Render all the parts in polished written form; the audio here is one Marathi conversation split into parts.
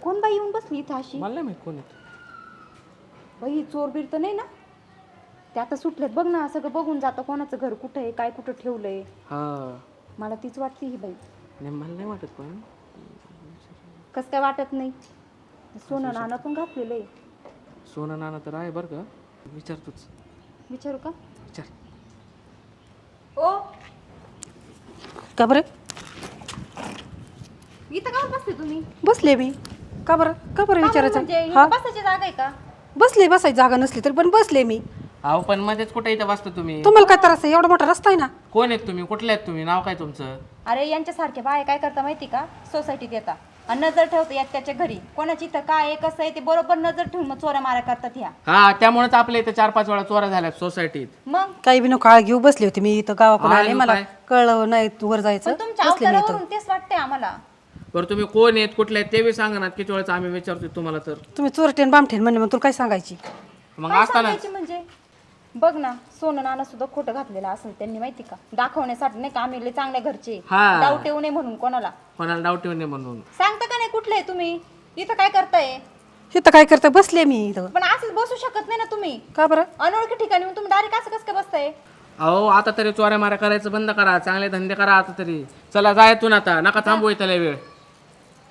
कोण बाई येऊन बसली इथं अशी? मला नाही माहित कोण येत. बाई चोर बीर तर नाही ना? ते आता सुटलेत बघ ना, सगळं बघून जातं कोणाचं घर कुठं आहे, काय कुठं ठेवलंय. हा मला तीच वाटते ही बाई. नाही मला नाही वाटत पण. कस काय वाटत नाही? सोनं नाणं पण घातलेलं आहे. सोनं नाणं तर आहे बरं का. विचारतोच. विचारू का? विचार. ओ का बरं इथं का बसते तुम्ही? बसले मी. का बरं विचारायचं? म्हणजे हा बसायची जागा आहे का? बसले, बसायची जागा नसली तरी पण बसले मी. अहो पण मध्येच कुठे इथं बसता तुम्ही? तुम्हाला काय त्रास आहे? एवढा मोठा रस्ता आहे ना. कोण आहेत तुम्ही? कुठले आहेत तुम्ही? नाव काय तुमचं? अरे यांच्यासारखे बाय काय करता माहिती का? सोसायटीत येतात आणि नजर ठेवते एक त्याच्या घरी, कोणाची इथं काय आहे कसं आहे ते बरोबर नजर ठेवून मग चोऱ्या माऱ्या करतात ह्या. हा त्यामुळेच आपल्या इथं 4-5 वेळा चोऱ्या झाल्या सोसायटीत. मग काही बी नको काळ घेऊ, बसली होती मी इथं गावाकडून आले, आलो मला काय? कळलं नाही वर जायचं. पण तुमच्या बसले मी इथं. अवतारावरून तेच वाटतंय आम्हाला. बरं तुम्ही कोण आहेत कुठले आहेत ते बी सांगा ना. किती वेळेस आम्ही विचारतोय तुम्हाला तर. तुम्ही चोरटेन बामठेन म्हणे, मग तुला काय सांगायची? मग काय असताना सांगायची म्हणजे? बघ ना, सोनं नाणं सुद्धा खोटं घातलेलं असेल त्यांनी माहिती का, दाखवण्यासाठी नाही का आम्ही लय चांगल्या घरचे, हा. डाऊट येऊ नये म्हणून कोणाला. कोणाला डाऊट येऊ नये म्हणून. सांगता का नाही कुठले आहे तुम्ही? इथं काय करताय? इथं काय करता? बसले मी इथं. पण असंच बसू शकत नाही ना तुम्ही. का बरं? अनोळखी ठिकाणी येऊन तुम्ही डायरेक्ट असं कसं काय बसताय? अहो आता तरी चोऱ्या माऱ्या करायचं बंद करा. चांगले धंदे करा आता तरी. चला जायतून आता. नका थांबू इथं लय वेळ.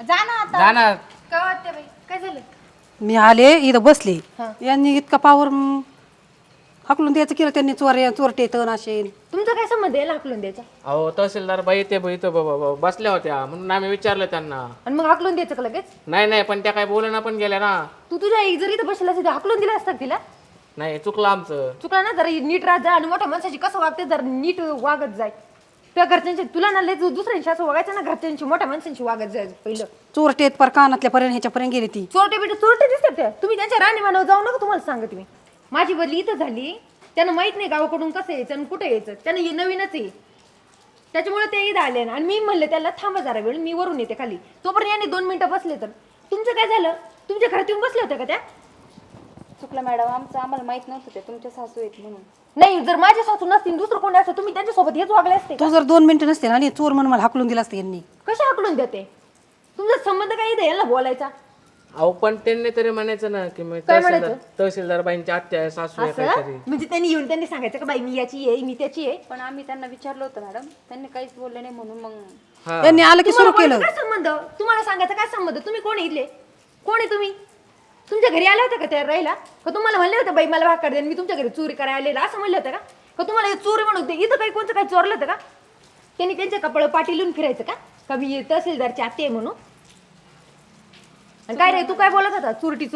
जा ना आता. जाणार. काय वाटतं बाई? काय झालं? मी आले इथं बसले. यांनी इतका पावर हाकलून द्यायचं केलं त्यांनी. चोरटे तण असे. तुमचं काय संबंध आहे हाकलून द्यायचा? अहो तहसीलदार बाई ते बाई इथं बसल्या होत्या म्हणून आम्ही विचारलं त्यांना. आणि मग हाकलून द्यायचं का लगेच? नाही पण त्या काय बोलणं पण गेल्या ना. तू तुझ्या आई जर इथं बसला असेल तर हाकलून दिला असता तिला. नाही चुकलं आमचं. चुकला ना, जरा नीट राहत जा आणि मोठ्या माणसाची कसं वागते जर नीट वागत जाय. तुझ्या घरच्यांची तुला ना लय दुसऱ्यांशी असं वागायचं ना, घरच्यांची मोठ्या माणसांची वागत जाय पहिलं. चोरटे पर कानातल्या पर्यंत ह्याच्यापर्यंत गेली ती. चोरटे दिसतात त्या. तुम्ही त्यांच्या राणी मानव जाऊ नका, तुम्हाला सांगते मी. माझी बदली इथं झाली, त्यांना माहित नाही गावाकडून कसं यायचं आणि कुठं यायचं. त्यांना नवीनच आहे त्याच्यामुळे ते इथं आले ना. आणि मी म्हणले त्याला थांबा जरा वेळ, मी वरून येते खाली. तोपर्यंत यांनी 2 मिनिटं बसले. तर तुमचं काय झालं? तुमच्या घरात येऊन बसले होते का त्या? चुकलं मॅडम आमचं, आम्हाला माहित नव्हतं ते तुमच्या सासू आहेत म्हणून. नाही, जर माझ्या सासू नसतील दुसरं कोणी असतं तुम्ही त्यांच्यासोबत हेच वागले असते. तू जर 2 मिनिटं नसते ना आणि चोर म्हणून मला हाकलून दिला असतं यांनी. कशा हाकलून देते? तुमचा संबंध काय इथे यांना बोलायचा? अहो पण त्यांनी तरी म्हणायचं ना की मी तहसीलदार बाईंची आत्या आहे, सासू आहे काहीतरी. म्हणजे त्यांनी येऊन त्यांनी सांगायचं का बाई मी याची आहे मी त्याची आहे. पण आम्ही त्यांना विचारलं होतं मॅडम, त्यांनी काहीच बोलले नाही म्हणून मग यांनी आलं की सुरू केलं. काय संबंध? तुम्हाला सांगायचं काय संबंध? तुम्ही कोण इथले? कोण आहे तुम्ही? तुमच्या घरी आले होते का त्या राहिला? का तुम्हाला म्हणले होते बाई मला भाकर दे मी तुमच्या घरी चोरी करायला आलेला असं म्हणलं होतं का तुम्हाला हे चोरी म्हणून होते? इथं काही कोणतं काही चोरलं होतं का? त्यांनी त्यांच्या कपडे पाठी लिहून फिरायचं का मी तहसीलदारची आत्या आहे म्हणून? आणि काय रे तू काय बोलत होता? चुरटी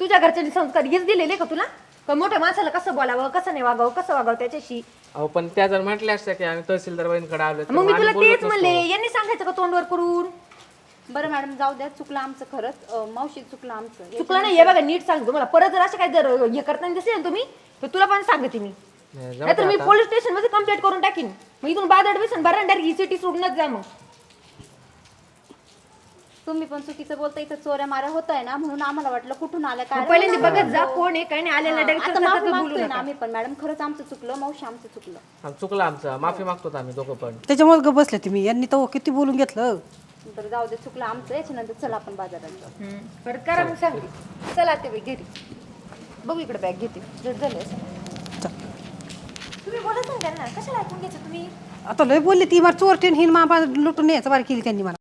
तुझ्या घरच्यांनी संस्कार हेच दिलेले का तुला? का मोठ्या माणसाला कसं बोलावं कसं नाही वागावं कसं वागावं त्याच्याशी? अहो पण त्या जर म्हटल्या असत्या की आम्ही तहसीलदार बाईंकडे आलो तर मग मी तुला आम्ही तेच बोलत म्हणले नसतो. यांनी सांगायचं का तोंडवर करून? बरं मॅडम जाऊ द्या, चुकलं आमचं खरंच. मावशी चुकलं आमचं. चुकलं नाही हे बघा नीट सांगतो मला. परत जर असं काय जर हे करताना दिसले ना तुम्ही तर तुला पण सांगते मी. नाही, जाऊ नाहीतर दे मी आता. पोलीस स्टेशन मध्ये कंप्लेंट करून टाकीन. मग इथून बादड बिसन बरांडार ही सिटी सोडूनच जा. मग तुम्ही पण चुकीचं बोलता. इथं चोऱ्या माऱ्या होत आहे ना म्हणून आम्हाला वाटलं कुठून आलं काय. पहिल्यांदा बघत जा कोण आहे काय नाही आलेला आता माफी मागतोय ना आम्ही पण मॅडम, खरंच आमचं चुकलं. मावशी आमचं चुकलं. चुकलं आमचं. माफी मागतो आम्ही दोघं पण. त्याच्यामुळे ग बसले तुम्ही. यांनी तो किती बोलून घेतलं. बरं जाऊ दे, चुकलं आमचं. याच्यानंतर चला आपण बाजारात जाऊ. बरं करा मग सांगते. चला ते घरी बघू इकडे बॅग घेते झालं चल. तुम्ही बोलत ना त्यांना कशाला ऐकून घ्यायचं तुम्ही? आता लय बोलली ती मला चोरटेन हिन मा लुटून यायचं बारी केली त्यांनी मला.